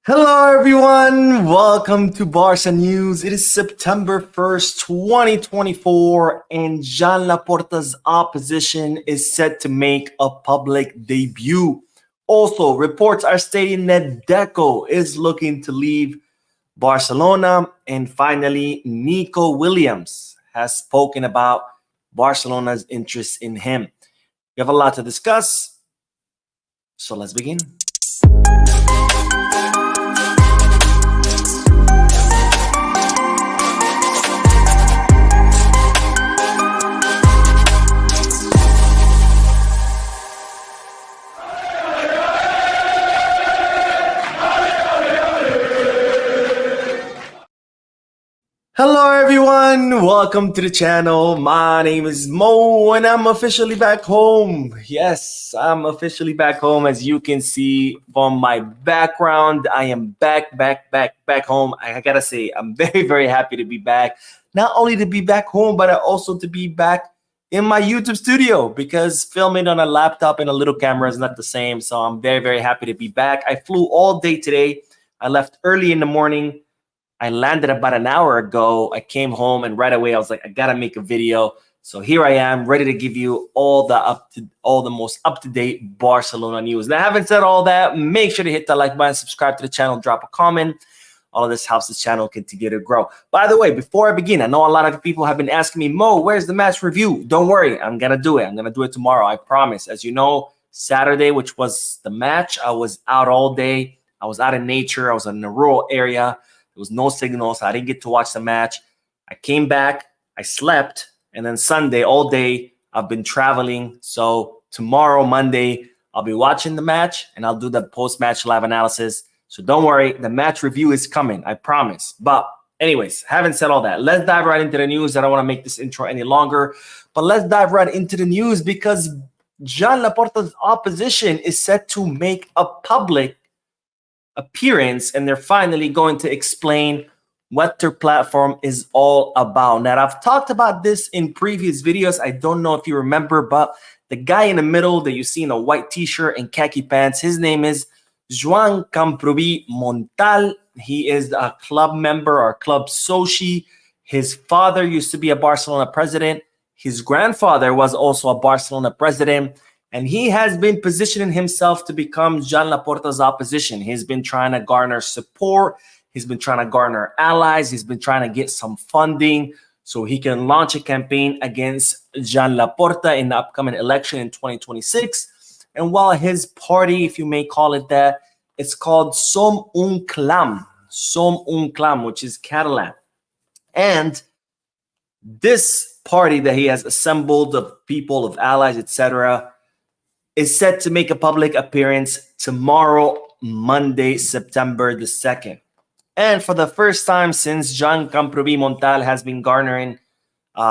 Hello, everyone. Welcome to Barca News. It is September 1st, 2024, and Joan Laporta's opposition is set to make a public debut. Also, reports are stating that Deco is looking to leave Barcelona. And finally, Nico Williams has spoken about Barcelona's interest in him. We have a lot to discuss, so let's begin. Hello everyone, welcome to the channel. My name is Mo and I'm officially back home. Yes, I'm officially back home. As you can see from my background, I am back home. I gotta say, I'm very happy to be back. Not only to be back home, but also to be back in my YouTube studio, because filming on a laptop and a little camera is not the same. So I'm very happy to be back. I flew all day today. I left early in the morning. I landed about an hour ago. I came home and right away I was like, I gotta make a video. So here I am, ready to give you all the most up-to-date Barcelona news. Now, having said all that, make sure to hit that like button, subscribe to the channel, drop a comment. All of this helps the channel continue to grow. By the way, before I begin, I know a lot of people have been asking me, Mo, where's the match review? Don't worry, I'm gonna do it. I'm gonna do it tomorrow, I promise. As you know, Saturday, which was the match, I was out all day. I was out in nature. I was in a rural area. There was no signal, so I didn't get to watch the match. I came back, I slept, and then Sunday, all day, I've been traveling. So tomorrow, Monday, I'll be watching the match, and I'll do the post-match live analysis. So don't worry, the match review is coming, I promise. But anyways, having said all that, let's dive right into the news. I don't want to make this intro any longer, but let's dive right into the news because Joan Laporta's opposition is set to make a public appearance, and they're finally going to explain what their platform is all about. Now, I've talked about this in previous videos. I don't know if you remember, but the guy in the middle that you see in a white t-shirt and khaki pants, his name is Joan Montal. He is a club member or club soci. His father used to be a Barcelona president. His grandfather was also a Barcelona president. And he has been positioning himself to become Joan Laporta's opposition. He's been trying to garner support. He's been trying to garner allies. He's been trying to get some funding so he can launch a campaign against Joan Laporta in the upcoming election in 2026. And while his party, if you may call it that, it's called Som un Clam, which is Catalan. And this party that he has assembled of people, of allies, etc., is set to make a public appearance tomorrow, Monday, September the 2nd. And for the first time since Joan Montal has been garnering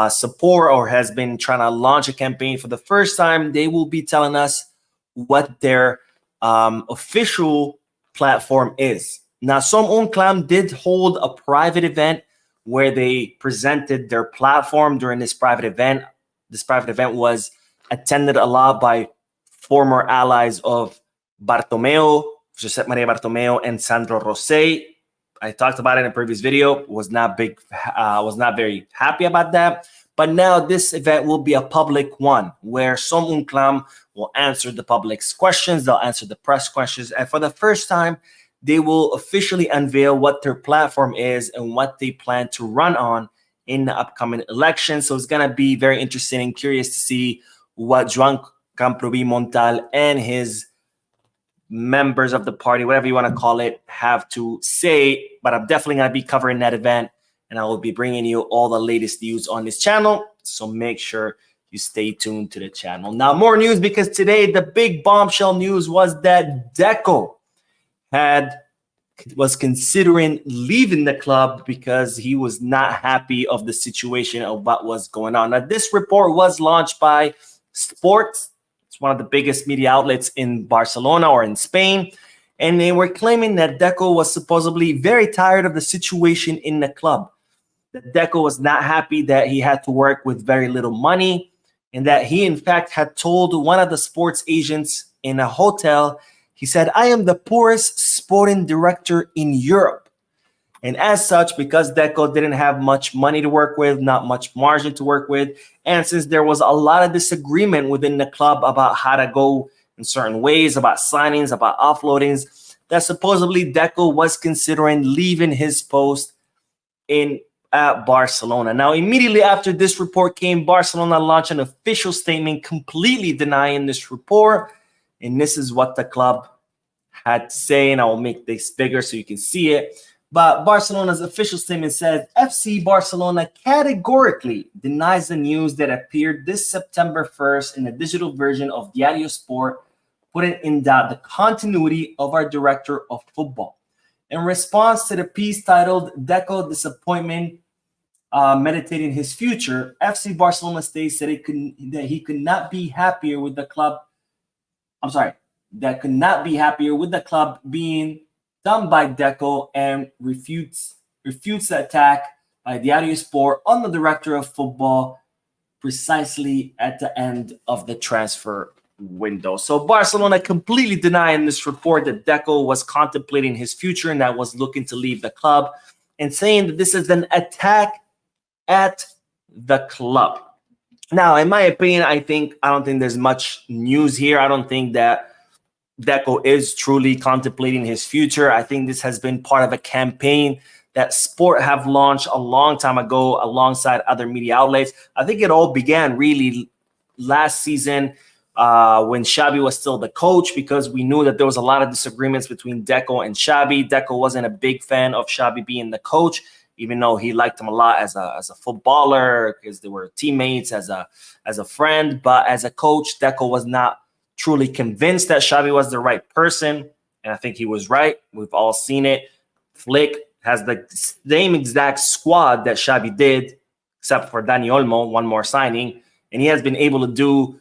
support or has been trying to launch a campaign, for the first time, they will be telling us what their official platform is. Now, Som un Clam did hold a private event where they presented their platform during this private event. This private event was attended a lot by former allies of Bartomeu, Josep Maria Bartomeu, and Sandro Rosell. I talked about it in a previous video. Was not very happy about that. But now this event will be a public one where Som un Clam will answer the public's questions. They'll answer the press questions. And for the first time, they will officially unveil what their platform is and what they plan to run on in the upcoming election. So it's going to be very interesting and curious to see what Joan Montal and his members of the party, whatever you want to call it, have to say. But I'm definitely going to be covering that event, and I will be bringing you all the latest news on this channel. So make sure you stay tuned to the channel. Now, more news, because today the big bombshell news was that Deco was considering leaving the club because he was not happy of the situation of what was going on. Now, this report was launched by Sports. It's one of the biggest media outlets in Barcelona or in Spain. And they were claiming that Deco was supposedly very tired of the situation in the club. That Deco was not happy that he had to work with very little money, and that he, in fact, had told one of the sports agents in a hotel, he said, "I am the poorest sporting director in Europe. And as such, because Deco didn't have much money to work with, not much margin to work with, and since there was a lot of disagreement within the club about how to go in certain ways, about signings, about offloadings, that supposedly Deco was considering leaving his post at Barcelona. Now, immediately after this report came, Barcelona launched an official statement completely denying this report. And this is what the club had to say, and I will make this bigger so you can see it. But Barcelona's official statement says, FC Barcelona categorically denies the news that appeared this September 1st in a digital version of Diario Sport, putting in doubt the continuity of our director of football. In response to the piece titled Deco Disappointment, Meditating His Future, FC Barcelona states that he could not be happier with the club. That could not be happier with the club being done by Deco, and refutes the attack by Diario Sport on the director of football precisely at the end of the transfer window. So Barcelona completely denying this report that Deco was contemplating his future and that was looking to leave the club, and saying that this is an attack at the club. Now, in my opinion, I don't think there's much news here. I don't think that Deco is truly contemplating his future. I think this has been part of a campaign that Sport have launched a long time ago alongside other media outlets. I think it all began really last season when Xavi was still the coach, because we knew that there was a lot of disagreements between Deco and Xavi. Deco wasn't a big fan of Xavi being the coach, even though he liked him a lot as a footballer because they were teammates, as a friend. But as a coach, Deco was not truly convinced that Xavi was the right person, and I think he was right. We've all seen it. Flick has the same exact squad that Xavi did, except for Dani Olmo, one more signing, and he has been able to do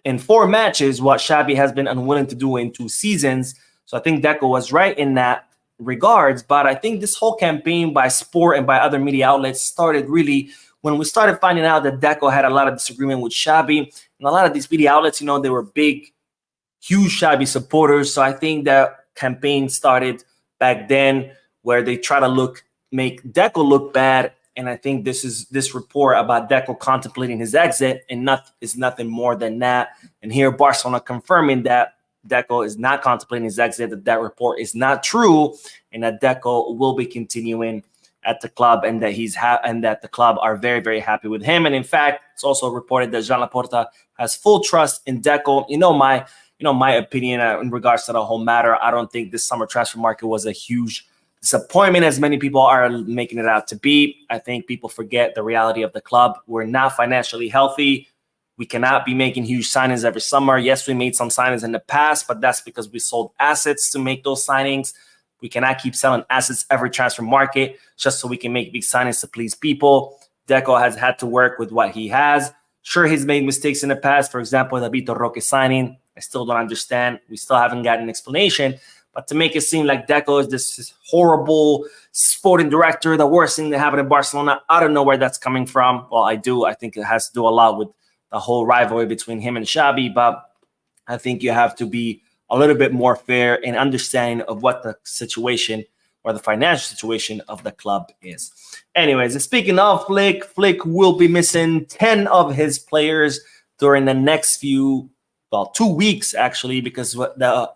in 4 matches what Xavi has been unwilling to do in 2 seasons. So I think Deco was right in that regards, but I think this whole campaign by Sport and by other media outlets started really when we started finding out that Deco had a lot of disagreement with Xavi. And a lot of these media outlets, they were big, huge Xavi supporters. So I think that campaign started back then where they try to make Deco look bad. And I think this report about Deco contemplating his exit is nothing more than that. And here Barcelona confirming that Deco is not contemplating his exit, that report is not true, and that Deco will be continuing at the club, and that the club are very, very happy with him. And in fact, it's also reported that Joan Laporta has full trust in Deco. My opinion in regards to the whole matter, I don't think this summer transfer market was a huge disappointment as many people are making it out to be. I think people forget the reality of the club. We're not financially healthy. We cannot be making huge signings every summer. Yes, we made some signings in the past, but that's because we sold assets to make those signings. We cannot keep selling assets every transfer market just so we can make big signings to please people. Deco has had to work with what he has. Sure, he's made mistakes in the past. For example, the Vitor Roque signing, I still don't understand. We still haven't gotten an explanation. But to make it seem like Deco is this horrible sporting director, the worst thing that happened in Barcelona, I don't know where that's coming from. Well, I do. I think it has to do a lot with the whole rivalry between him and Xavi. But I think you have to be a little bit more fair and understanding of what the situation or the financial situation of the club is. Anyways, speaking of Flick will be missing 10 of his players during the next 2 weeks, actually, because the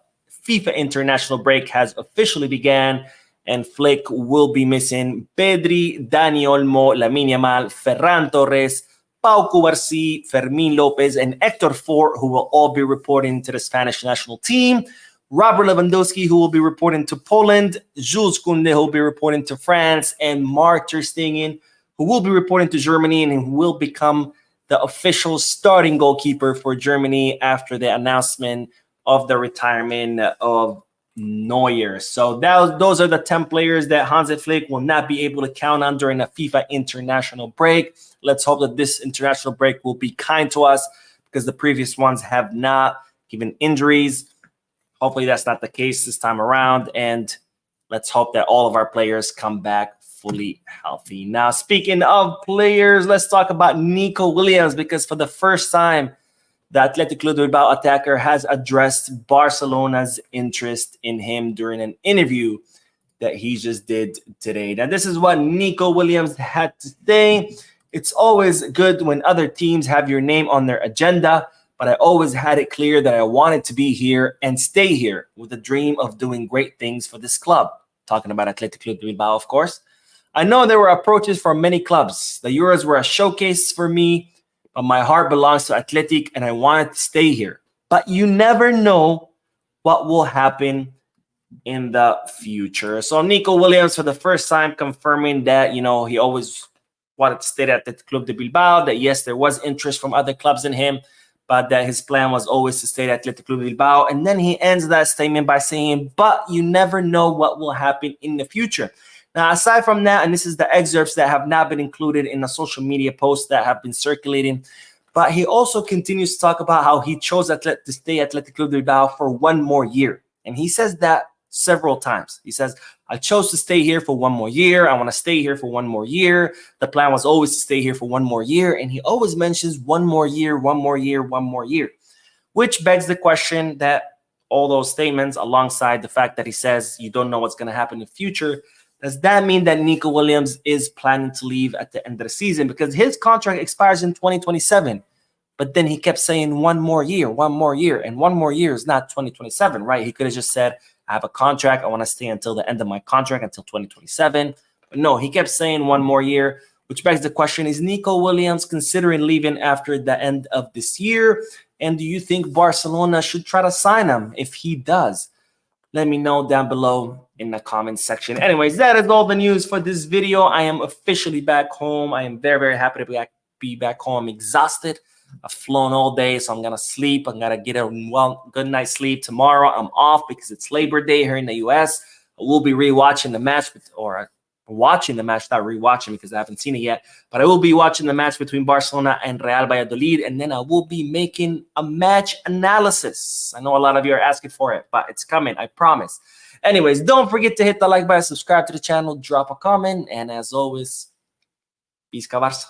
FIFA international break has officially began, and Flick will be missing Pedri, Dani Olmo, Lamine Yamal, Ferran Torres, Pau Cubarsí, Fermín López, and Héctor Fort, who will all be reporting to the Spanish national team. Robert Lewandowski, who will be reporting to Poland. Jules Koundé, who will be reporting to France. And Mark ter Stegen, who will be reporting to Germany and who will become the official starting goalkeeper for Germany after the announcement of the retirement of Neuer. So those are the 10 players that Hansi Flick will not be able to count on during the FIFA international break. Let's hope that this international break will be kind to us, because the previous ones have not, given injuries. Hopefully that's not the case this time around, and let's hope that all of our players come back fully healthy. Now, speaking of players, let's talk about Nico Williams, because for the first time the Athletic Club de Bilbao attacker has addressed Barcelona's interest in him during an interview that he just did today. Now, this is what Nico Williams had to say. It's always good when other teams have your name on their agenda, but I always had it clear that I wanted to be here and stay here with the dream of doing great things for this club. Talking about Athletic Club de Bilbao, of course. I know there were approaches from many clubs. The Euros were a showcase for me, but my heart belongs to Athletic and I wanted to stay here. But you never know what will happen in the future. So Nico Williams, for the first time, confirming that, he always wanted to stay at the Club de Bilbao, that yes, there was interest from other clubs in him, but that his plan was always to stay at Athletic Club de Bilbao. And then he ends that statement by saying, but you never know what will happen in the future. Now, aside from that, and this is the excerpts that have not been included in the social media posts that have been circulating, but he also continues to talk about how he chose to stay at Athletic Club de Bilbao for one more year. And he says that several times. He says, I chose to stay here for one more year. I want to stay here for one more year. The plan was always to stay here for one more year. And he always mentions one more year, one more year, one more year, which begs the question that all those statements, alongside the fact that he says you don't know what's going to happen in the future, does that mean that Nico Williams is planning to leave at the end of the season? Because his contract expires in 2027. But then he kept saying one more year, and one more year is not 2027, right? He could have just said, I have a contract. I want to stay until the end of my contract, until 2027. But no, he kept saying one more year, which begs the question, is Nico Williams considering leaving after the end of this year? And do you think Barcelona should try to sign him if he does? Let me know down below in the comments section. Anyways, that is all the news for this video. I am officially back home. I am very, very happy to be back home. I'm exhausted. I've flown all day, so I'm going to sleep. I'm going to get a good night's sleep. Tomorrow, I'm off because it's Labor Day here in the U.S. I will be rewatching the match, watching the match, not rewatching because I haven't seen it yet. But I will be watching the match between Barcelona and Real Valladolid, and then I will be making a match analysis. I know a lot of you are asking for it, but it's coming, I promise. Anyways, don't forget to hit the like button, subscribe to the channel, drop a comment, and as always, peace, Barça.